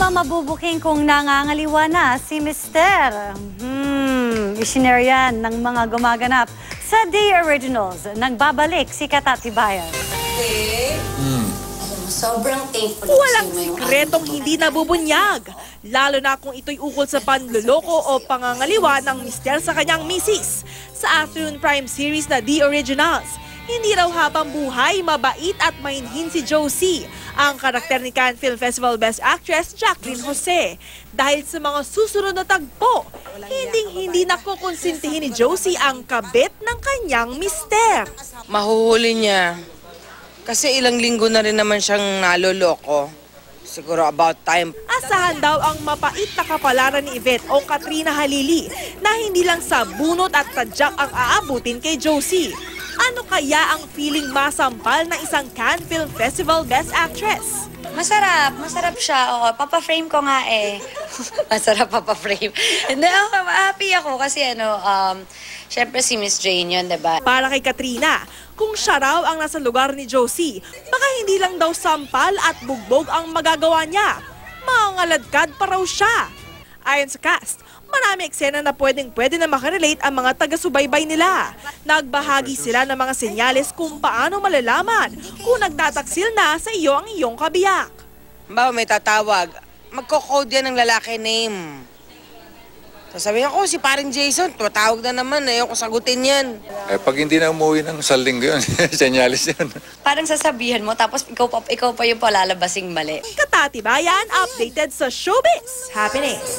ba mabubuking kung nangangaliwa na si Mister? Isinare yan ng mga gumaganap sa The Originals. Nagbabalik si Katatibayan. Sobrang thankful Walang sikretong hindi nabubunyag, lalo na kung ito'y ukol sa panluloko o pangangaliwa ng mister sa kanyang misis. Sa afternoon prime series na The Originals, hindi raw habang buhay, mabait at mainhin si Josie, ang karakter ni Cannes Film Festival Best Actress Jacqueline Jose. Dahil sa mga susunod na tagpo, hindi nakukonsintihin ni Josie ang kabit ng kanyang mister. Mahuhuli niya. Kasi ilang linggo na rin naman siyang naloloko. Siguro about time. Asahan daw ang mapait na kapalaran ni Yvette o Katrina Halili na hindi lang sa bunot at tadyak ang aabutin kay Josie. Ano kaya ang feeling masampal ng isang Cannes Film Festival Best Actress? Masarap siya. Oo, papa-frame ko nga eh. Masarap papa-frame. Hindi, happy ako kasi syempre si Miss Jane yun, diba? Para kay Katrina, kung siya raw ang nasa lugar ni Josie, baka hindi lang daw sampal at bugbog ang magagawa niya. Mangaladkad pa raw siya. Ayon sa cast, marami eksena na pwede na makarelate ang mga taga-subaybay nila. Nagbahagi sila ng mga senyales kung paano malalaman kung nagtataksil na sa iyo ang iyong kabiyak. Bawa may tatawag, magko-code yan ng lalaki name. Sasabihin ko, si paring Jason, tumatawag na naman, ayoko sagutin yan. Pag hindi na umuwi ng salinggo yun, senyalis yun. Parang sasabihan mo, tapos ikaw pa yung palalabasing mali. Katatibayan, updated sa showbiz. Happiness.